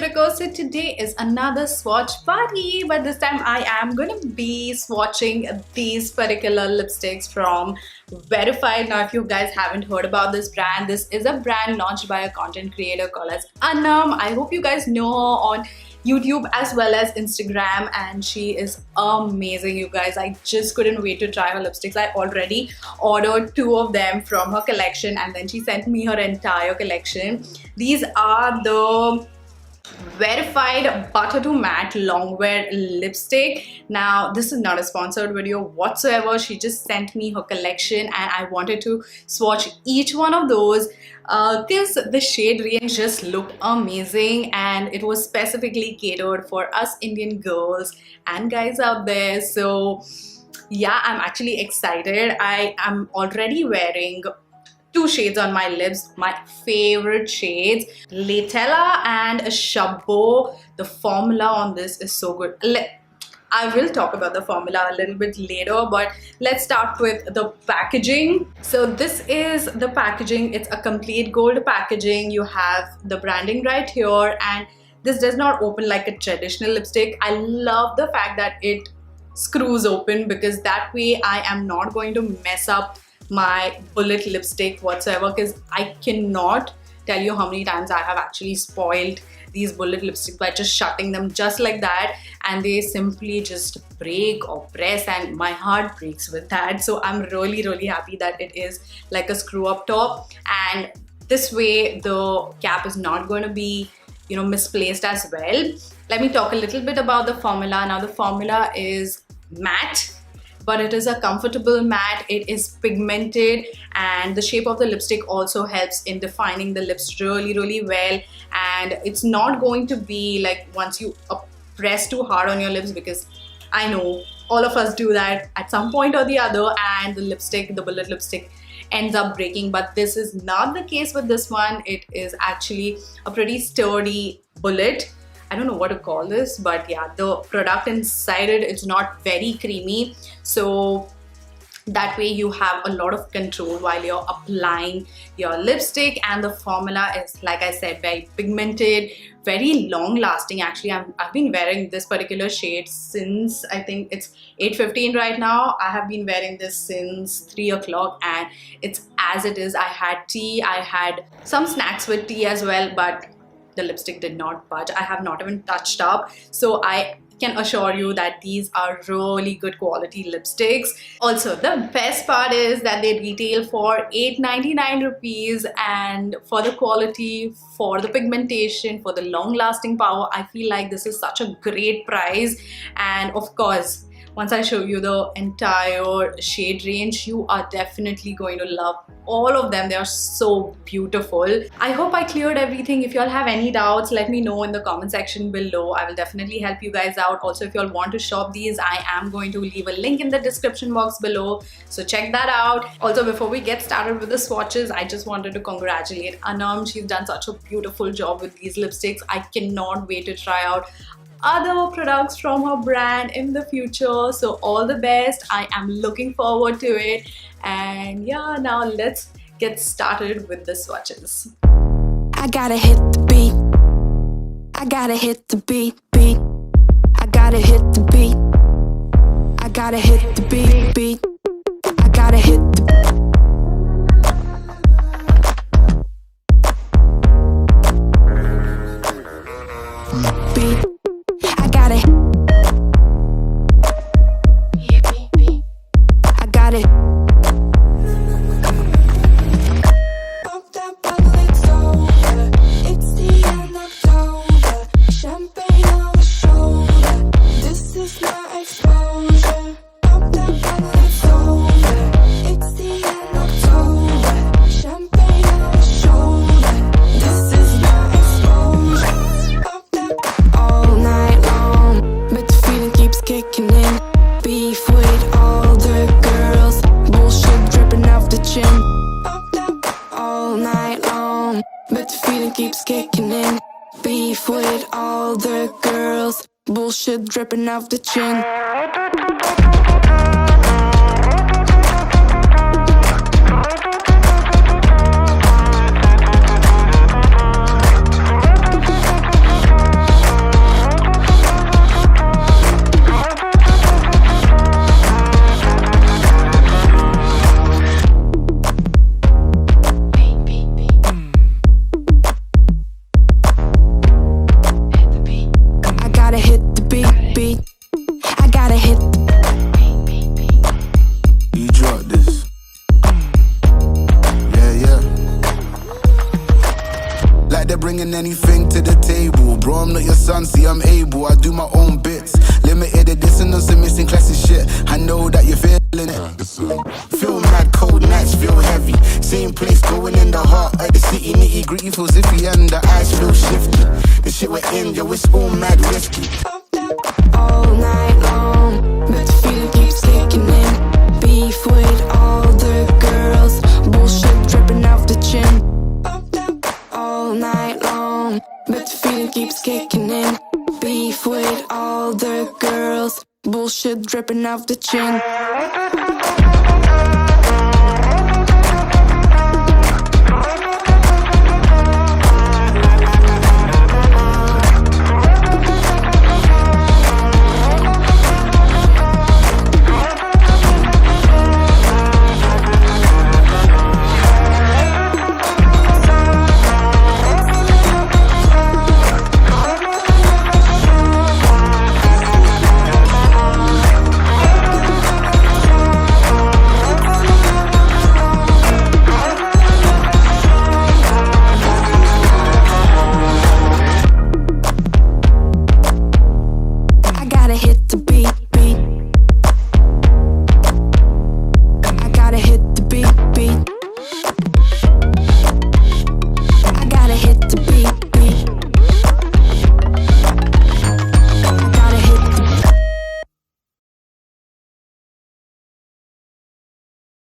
BeautiCo. So today is another swatch party, but this time I am going to be swatching these particular lipsticks from Wearified. Now if you guys haven't heard about this brand, this is a brand launched by a content creator called as Anam. I hope you guys know her on YouTube as well as Instagram, and she is amazing, you guys. I just couldn't wait to try her lipsticks. I already ordered 2 of them from her collection, and then she sent me her entire collection. These are the Wearified Butter to Matte Longwear lipstick. Now this is not a sponsored video whatsoever. She just sent me her collection and I wanted to swatch each one of those because the shade range just looked amazing and it was specifically catered for us Indian girls and guys out there. So yeah, I'm actually excited. I am already wearing 2 shades on my lips, my favorite shades, Letella and Chabot. The formula on this is so good. I will talk about the formula a little bit later, but let's start with the packaging. So this is the packaging. It's a complete gold packaging. You have the branding right here, and this does not open like a traditional lipstick. I love the fact that it screws open because that way I am not going to mess up my bullet lipstick whatsoever, because I cannot tell you how many times I have actually spoiled these bullet lipsticks by just shutting them just like that, and they simply just break or press, and my heart breaks with that. So I'm really happy that it is like a screw up top, and this way the cap is not going to be, you know, misplaced as well. Let me talk a little bit about the formula. Now the formula is matte, but it is a comfortable matte. It is pigmented, and the shape of the lipstick also helps in defining the lips really well, and it's not going to be like once you press too hard on your lips, because I know all of us do that at some point or the other, and the lipstick, the bullet lipstick, ends up breaking. But this is not the case with this one. It is actually a pretty sturdy bullet. I don't know what to call this, but yeah, the product inside it, it's not very creamy, so that way you have a lot of control while you're applying your lipstick. And the formula is, like I said, very pigmented, very long lasting. Actually, I've been wearing this particular shade since, I think it's 8:15 right now. I have been wearing this since 3 o'clock, and it's as it is. I had tea, I had some snacks with tea as well, but the lipstick did not budge. I have not even touched up, so I can assure you that these are really good quality lipsticks. Also, the best part is that they retail for 899 rupees, and for the quality, for the pigmentation, for the long lasting power, I feel like this is such a great price. And of course, once I show you the entire shade range, you are definitely going to love all of them. They are so beautiful. I hope I cleared everything. If you all have any doubts, let me know in the comment section below. I will definitely help you guys out. Also, if you all want to shop these, I am going to leave a link in the description box below, so check that out. Also, before we get started with the swatches, I just wanted to congratulate Anam. She's done such a beautiful job with these lipsticks. I cannot wait to try out other products from her brand in the future. So all the best. I am looking forward to it. And yeah, now let's get started with the swatches. I gotta hit the beat. I gotta hit the beat. I gotta hit the beat. I gotta hit the beat. I gotta hit the beat. Keeps kicking in. Beef with all the girls. Bullshit dripping off the chin. bringing anything to the table. Bro, I'm not your son, see I'm able. I do my own bits. Limited edition on some missing classic shit. I know that you're feeling it. Feel mad, cold nights feel heavy. Same place going in the heart of the city. Nitty gritty feels iffy and the eyes feel shifty. The shit we're in, yo, it's all mad risky. All night long, but the feeling keeps kicking in. Beef with all the girls, bullshit dripping off the chin. All night long, but the feeling keeps kicking in. Beef with all the girls, bullshit dripping off the chin.